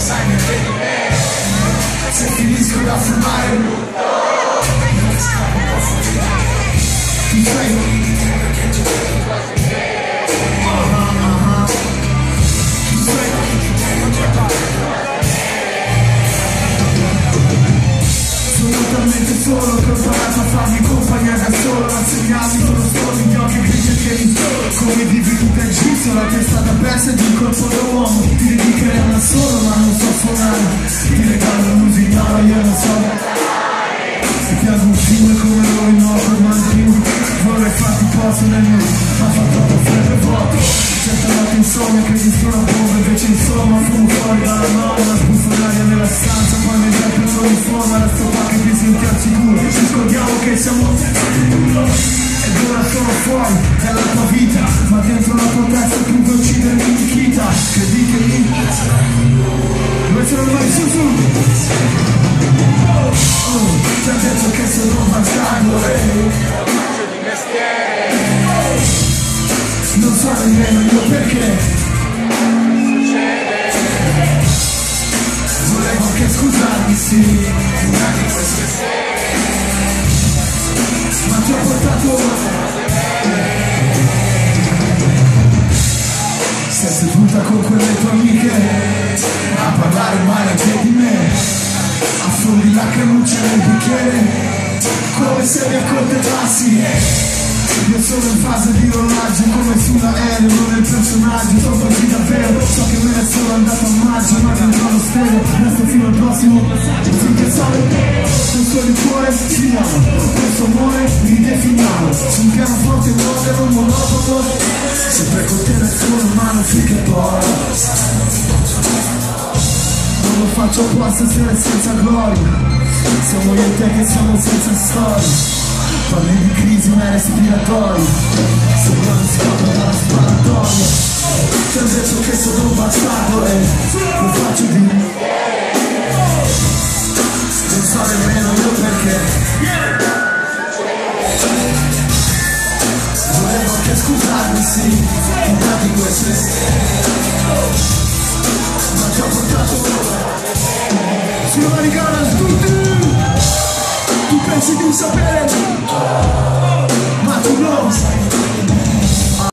sai niente di me. Se finisco da fumare butto, non scappo un po' fuori da me. Ti prego, perché tu vedi quasi me. Ti prego, non ti sono talmente solo che ho imparato a farmi compagnia da solo. A segnarmi sono solo gli occhi che cerchi come vivi tutta in giusto, la testa da persa ed il corpo da uomo. Ti dedicherei a una solo ma non so suonare. Ti regalo la musica, io non so. Se ti hago un film come lo innovo ma di più. Vorrei farti posto nel mio, ma fa troppo freddo e vuoto. Certe volte insomma che esistono a bomba, invece insomma fumo fuori dalla norma. Spuffo l'aria nella stanza, poi mi metto l'uniforme. Resto qua che ti senti al sicuro. Ci scordiamo che siamo ed ora sono fuori dalla tua vita, ma dentro la tua testa tu vuoi uccidermi in chita. Che dica lì mettono le mani su su. Ti ha detto che sono un bastardo faccio di mestiere. Non so nemmeno io perché succede. Volevo anche scusarmi, sì, una di queste sere, ma ti ho portato. Sei seduta con quelle tue amiche a parlare male anche di me, affondi la canuccia nel bicchiere come se mi accontentassi. Io sono in fase di rollaggio come sull'aereo, non nel personaggio. Sto così davvero, so che me ne sono andato a maggio, ma dentro lo stereo resto fino al prossimo passaggio. Finché sono questo liquore finiamo, questo amore ridefiniamo. Su un pianoforte modero, monotono, sempre con te nessuno in mano finché poi non lo faccio apposta se è senza gloria. Siamo io e te che siamo senza storia. Parli di crisi ma è respiratorio, sembra un scappo dalla sparatoria. Ti ho detto che sono un bastardo e lo faccio di non so nemmeno io perché. Volevo anche scusarmi, sì, una di queste sere, ma ti ho portato sulla barricata tutti. Tu pensi di sapere tutto,